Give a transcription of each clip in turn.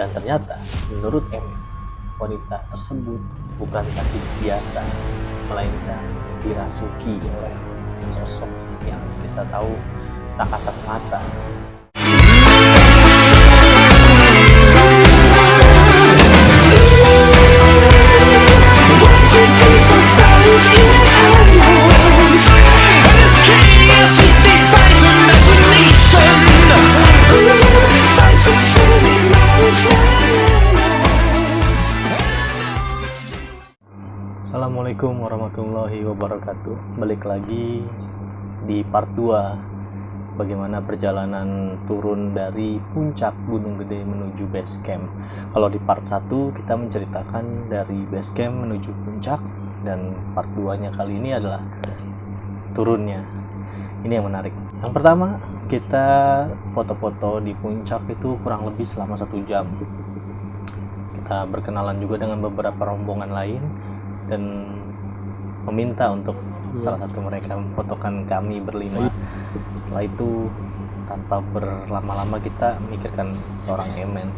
Dan ternyata menurut Emin, wanita tersebut bukan sakit biasa, melainkan dirasuki oleh sosok yang kita tahu tak kasat mata. Assalamualaikum warahmatullahi wabarakatuh. Balik lagi di part 2, bagaimana perjalanan turun dari puncak Gunung Gede menuju base camp. Kalau di part 1 kita menceritakan dari base camp menuju puncak, dan part 2 nya kali ini adalah turunnya. Ini yang menarik. Yang pertama, kita foto-foto di puncak itu kurang lebih selama 1 jam. Kita berkenalan juga dengan beberapa rombongan lain dan meminta untuk salah satu mereka memfotokan kami berlima. Setelah itu, tanpa berlama-lama kita memikirkan seorang Emen,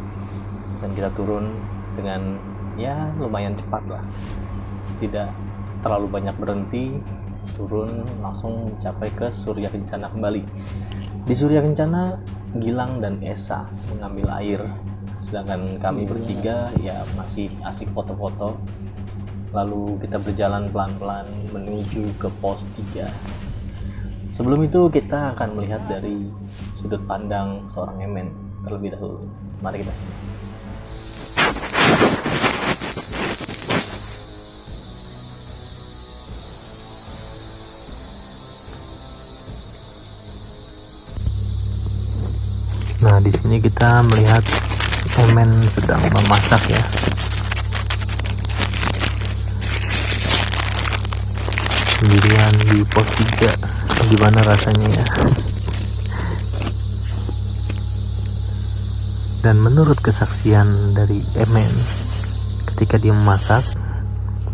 dan kita turun dengan ya lumayan cepat lah, tidak terlalu banyak berhenti. Turun langsung mencapai ke Surya Kencana kembali. Di Surya Kencana, Gilang dan Esa mengambil air, sedangkan kami bertiga ya masih asik foto-foto. Lalu kita berjalan pelan-pelan menuju ke pos 3. Sebelum itu kita akan melihat dari sudut pandang seorang Emen terlebih dahulu. Mari kita simak. Nah, di sini kita melihat Emen sedang memasak ya. Sendirian di pos 3, gimana rasanya ya? Dan menurut kesaksian dari Emen, ketika dia memasak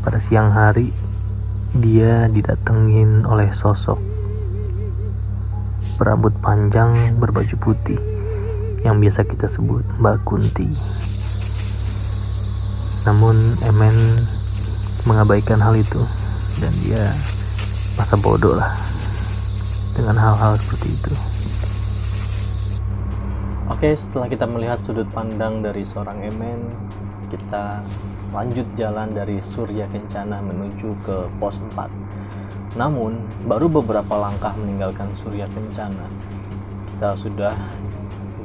pada siang hari, dia didatengin oleh sosok berambut panjang berbaju putih yang biasa kita sebut Mbak Kunti. Namun Emen mengabaikan hal itu, dan dia masa bodoh lah dengan hal-hal seperti itu. Oke, setelah kita melihat sudut pandang dari seorang Emen, kita lanjut jalan dari Surya Kencana menuju ke pos 4. Namun baru beberapa langkah meninggalkan Surya Kencana, kita sudah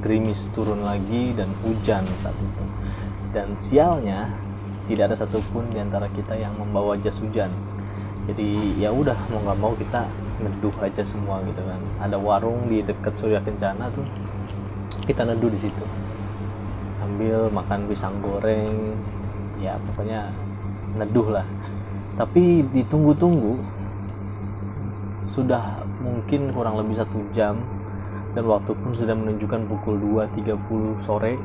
gerimis turun lagi dan hujan saat itu. Dan sialnya tidak ada satupun di antara kita yang membawa jas hujan. Jadi ya udah, mau nggak mau kita neduh aja semua gitu kan. Ada warung di dekat Surya Kencana tuh, kita neduh di situ sambil makan pisang goreng, ya pokoknya neduh lah. Tapi ditunggu-tunggu sudah mungkin kurang lebih 1 jam, dan waktu pun sudah menunjukkan pukul 2.30 sore.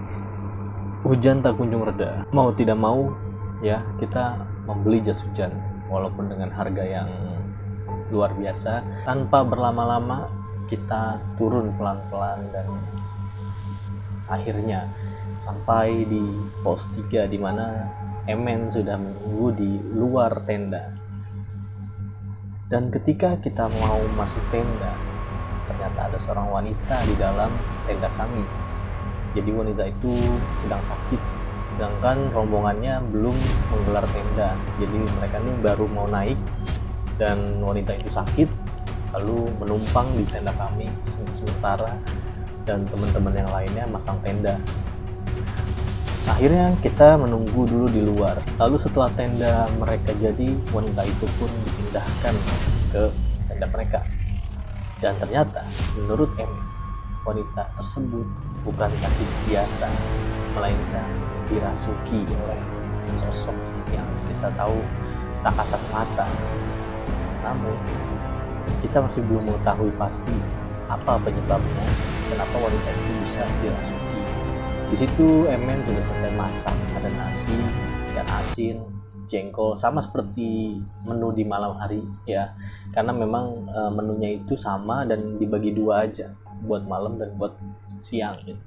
Hujan tak kunjung reda. Mau tidak mau ya kita membeli jas hujan, walaupun dengan harga yang luar biasa. Tanpa berlama-lama kita turun pelan-pelan dan akhirnya sampai di pos 3, di mana Emen sudah menunggu di luar tenda. Dan ketika kita mau masuk tenda, ternyata ada seorang wanita di dalam tenda kami. Jadi wanita itu sedang sakit, sedangkan rombongannya belum menggelar tenda. Jadi mereka ini baru mau naik, dan wanita itu sakit, lalu menumpang di tenda kami sementara, dan teman-teman yang lainnya masang tenda. Akhirnya kita menunggu dulu di luar. Lalu setelah tenda mereka jadi, wanita itu pun dipindahkan ke tenda mereka. Dan ternyata menurut Emin, wanita tersebut bukan sakit biasa, melainkan dirasuki oleh sosok yang kita tahu tak kasat mata. Namun kita masih belum mengetahui pasti apa penyebabnya, kenapa wanita itu bisa dirasuki. Di situ Emen sudah selesai masak, ada nasi, ikan asin, jengkol, sama seperti menu di malam hari ya, karena memang menunya itu sama dan dibagi 2 aja, buat malam dan buat siang gitu.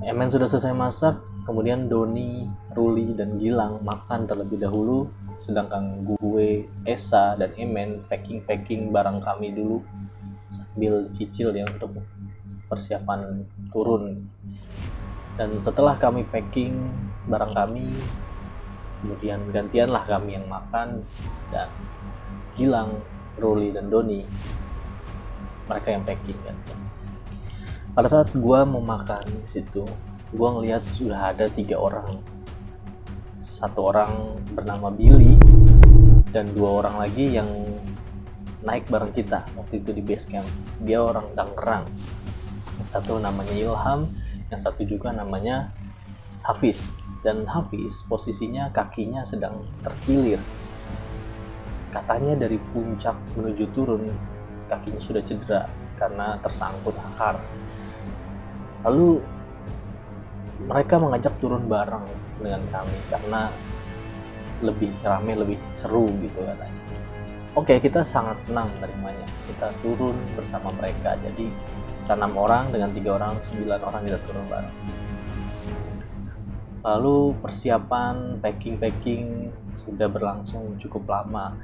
Emen sudah selesai masak, kemudian Doni, Ruli, dan Gilang makan terlebih dahulu, sedangkan gue, Esa, dan Emen packing barang kami dulu sambil cicil ya untuk persiapan turun. Dan setelah kami packing barang kami, kemudian gantianlah kami yang makan, dan Gilang, Ruli, dan Doni mereka yang packing kan. Pada saat gua mau makan di situ, gua ngelihat sudah ada 3 orang. 1 orang bernama Billy dan 2 orang lagi yang naik bareng kita waktu itu di base camp. Dia orang Tangerang. Satu namanya Ilham, yang satu juga namanya Hafiz. Dan Hafiz posisinya kakinya sedang terkilir. Katanya dari puncak menuju turun kakinya sudah cedera karena tersangkut akar. Lalu mereka mengajak turun bareng dengan kami karena lebih ramai, lebih seru gitu katanya. Oke, kita sangat senang menerimanya. Kita turun bersama mereka. Jadi kita 6 orang dengan 3 orang, 9 orang kita turun bareng. Lalu persiapan packing sudah berlangsung cukup lama.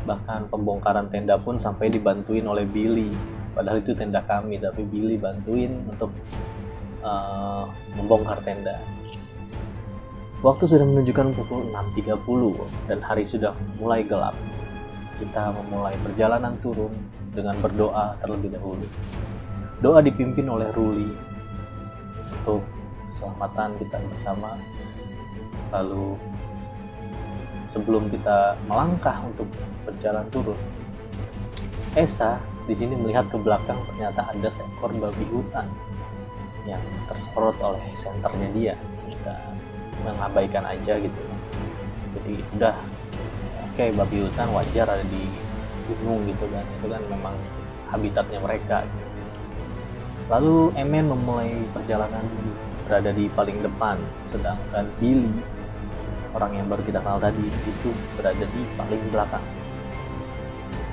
Bahkan pembongkaran tenda pun sampai dibantuin oleh Billy. Padahal itu tenda kami, tapi Billy bantuin untuk membongkar tenda. Waktu sudah menunjukkan pukul 6.30 dan hari sudah mulai gelap. Kita memulai perjalanan turun dengan berdoa terlebih dahulu. Doa dipimpin oleh Ruli untuk keselamatan kita bersama. Lalu sebelum kita melangkah untuk berjalan turun, Esa di sini melihat ke belakang, ternyata ada seekor babi hutan yang tersorot oleh senternya dia. Kita mengabaikan aja gitu. Jadi udah oke, babi hutan wajar ada di gunung gitu kan. Itu kan memang habitatnya mereka gitu. Lalu Emen memulai perjalanan berada di paling depan, sedangkan Billy, orang yang baru kita kenal tadi, itu berada di paling belakang.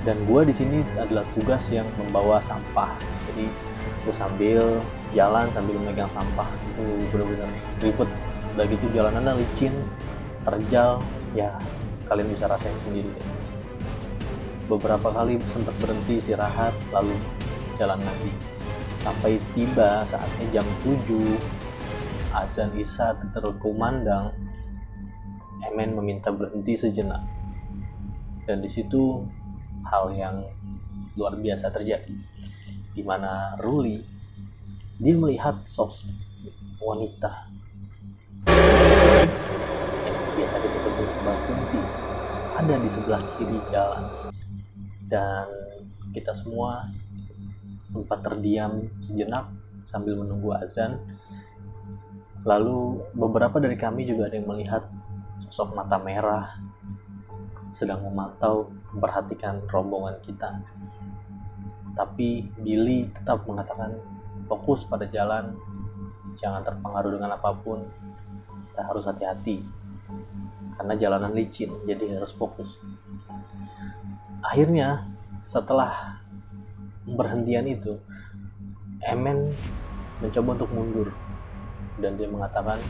Dan gue di sini adalah tugas yang membawa sampah. Jadi gue sambil jalan sambil memegang sampah, itu benar-benar ribet. Udah gitu jalanannya licin, terjal, ya kalian bisa rasain sendiri deh. Beberapa kali sempat berhenti istirahat, lalu jalan lagi. Sampai tiba saatnya jam 7, azan Isya terkumandang. Emen meminta berhenti sejenak. Dan di situ hal yang luar biasa terjadi, di mana Ruli dia melihat sosok wanita yang biasa kita sebut Mbak Kunti ada di sebelah kiri jalan. Dan kita semua sempat terdiam sejenak sambil menunggu azan. Lalu beberapa dari kami juga ada yang melihat sosok mata merah sedang memantau, memperhatikan rombongan kita. Tapi Billy tetap mengatakan fokus pada jalan, jangan terpengaruh dengan apapun, kita harus hati-hati karena jalanan licin, jadi harus fokus. Akhirnya setelah berhentian itu, Emen mencoba untuk mundur dan dia mengatakan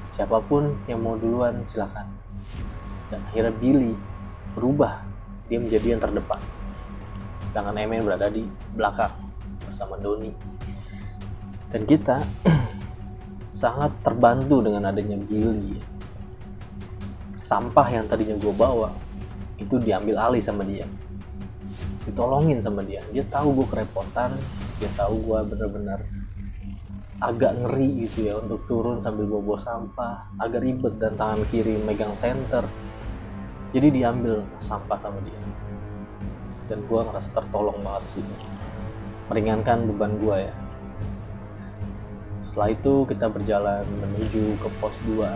siapapun yang mau duluan silakan. Dan akhirnya Billy berubah, dia menjadi yang terdepan, sedangkan Emen berada di belakang bersama Doni. Dan kita sangat terbantu dengan adanya Billy. Sampah yang tadinya gue bawa itu diambil alih sama dia, ditolongin sama dia. Dia tahu gue kerepotan, dia tahu gue bener-bener agak ngeri gitu ya untuk turun sambil bawa sampah, agak ribet dan tangan kiri megang senter. Jadi diambil sampah sama dia. Dan gue ngerasa tertolong banget sih, meringankan beban gue ya. Setelah itu kita berjalan menuju ke pos 2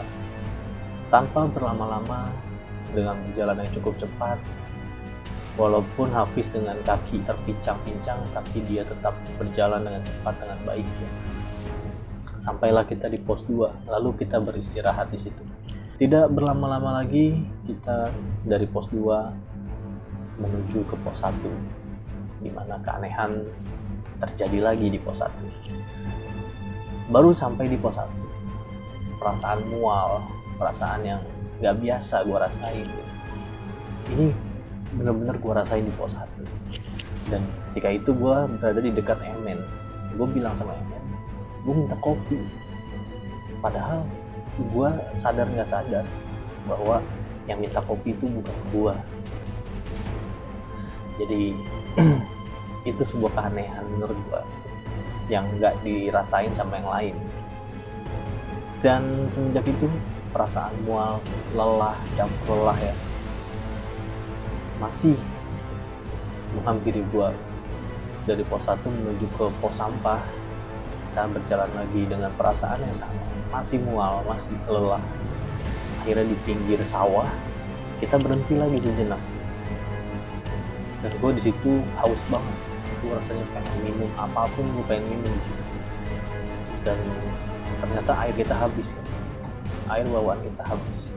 tanpa berlama-lama, dengan jalan yang cukup cepat. Walaupun Hafiz dengan kaki terpincang-pincang, tapi dia tetap berjalan dengan cepat, dengan baik ya. Sampailah kita di pos 2, lalu kita beristirahat di situ. Tidak berlama-lama lagi, kita dari pos 2 menuju ke pos 1, di mana keanehan terjadi lagi di pos 1. Baru sampai di pos 1, perasaan mual, perasaan yang gak biasa gue rasain. Ini bener-bener gue rasain di pos 1. Dan ketika itu gue berada di dekat Emen. Gue bilang sama Emen, gue minta kopi. Padahal gue sadar gak sadar bahwa yang minta kopi itu bukan gue. Jadi itu sebuah keanehan menurut gue yang gak dirasain sama yang lain. Dan semenjak itu perasaan mual, lelah, campur lelah ya masih menghampiri gue. Dari pos 1 menuju ke pos sampah, kita berjalan lagi dengan perasaan yang sama, masih mual, masih lelah. Akhirnya di pinggir sawah kita berhenti lagi sejenak, dan gue di situ haus banget. Gue rasanya pengen minum apapun, gue pengen minum di situ. Dan ternyata air kita habis, air bawaan kita habis.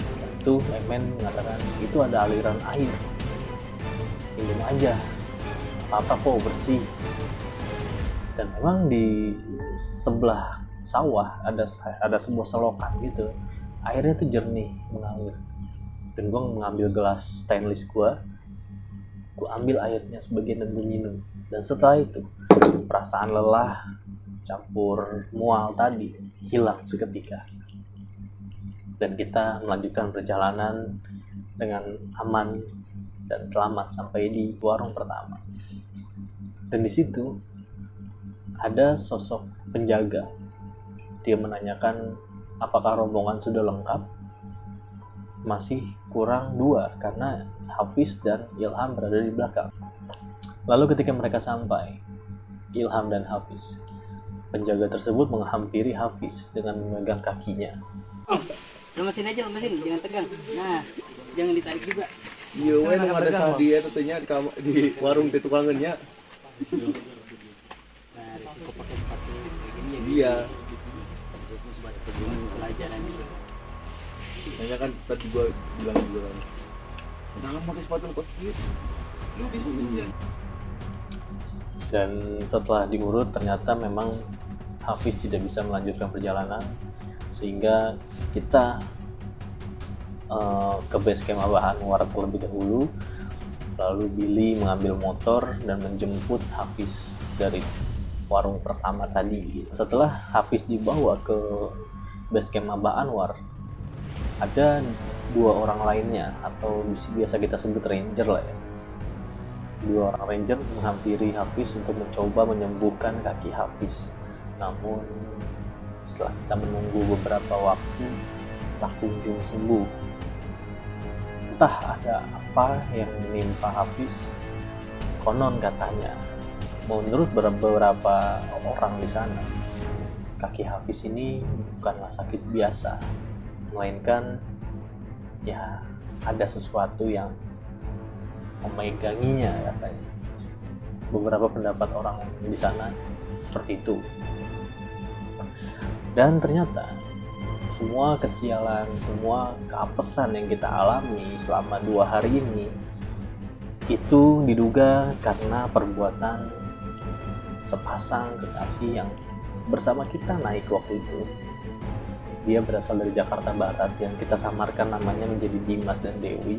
Setelah itu Emen mengatakan itu ada aliran air, minum aja, apa kok bersih. Dan memang di sebelah sawah ada sebuah selokan gitu, airnya tuh jernih mengalir. Dan gue mengambil gelas stainless gue ambil airnya sebagian dan gue minum. Dan setelah itu perasaan lelah campur mual tadi hilang seketika, dan kita melanjutkan perjalanan dengan aman dan selamat sampai di warung pertama. Dan di situ ada sosok penjaga. Dia menanyakan apakah rombongan sudah lengkap. Masih kurang 2 karena Hafiz dan Ilham berada di belakang. Lalu ketika mereka sampai, Ilham dan Hafiz, penjaga tersebut menghampiri Hafiz dengan memegang kakinya. Lemesin aja, jangan tegang. Nah, jangan ditarik juga. Iya, emang ada sadia tentunya di warung di tukangannya. Nah, risiko pakai sepatu kayak gini ya. Iya. Terus buat pelajaran juga. Hanya kan tadi gua bilang juga kan. Jangan pakai sepatu kok gitu. Lu bisa pinjam. Dan setelah diurut ternyata memang Hafiz tidak bisa melanjutkan perjalanan, sehingga kita ke base camp Aba Anwar terlebih dahulu. Lalu Billy mengambil motor dan menjemput Hafiz dari warung pertama tadi. Setelah Hafiz dibawa ke base camp Aba Anwar, ada 2 orang lainnya, atau biasa kita sebut ranger lah ya. 2 orang ranger menghampiri Hafiz untuk mencoba menyembuhkan kaki Hafiz. Namun setelah kita menunggu beberapa waktu, tak kunjung sembuh. Entah ada apa yang menimpa Hafiz. Konon katanya, menurut beberapa orang di sana, kaki Hafiz ini bukanlah sakit biasa, melainkan ya ada sesuatu yang memeganginya katanya. Beberapa pendapat orang di sana seperti itu. Dan ternyata semua kesialan, semua keapesan yang kita alami selama 2 hari ini itu diduga karena perbuatan sepasang kekasih yang bersama kita naik waktu itu. Dia berasal dari Jakarta Barat yang kita samarkan namanya menjadi Dimas dan Dewi.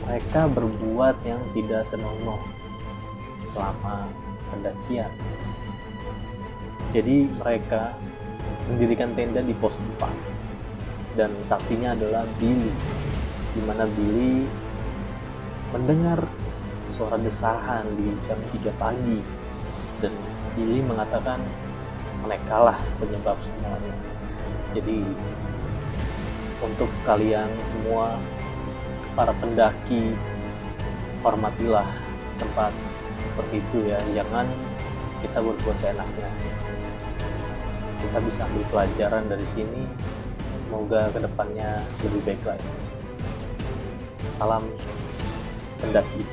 Mereka berbuat yang tidak senonoh selama pendakian. Jadi mereka mendirikan tenda di pos 4, dan saksinya adalah Billy, di mana Billy mendengar suara desahan di jam 3 pagi, dan Billy mengatakan mereka lah penyebab semuanya. Jadi untuk kalian semua para pendaki, hormatilah tempat seperti itu ya. Jangan kita berbuat seenaknya. Kita bisa ambil pelajaran dari sini. Semoga kedepannya lebih baik lagi. Salam pendaki.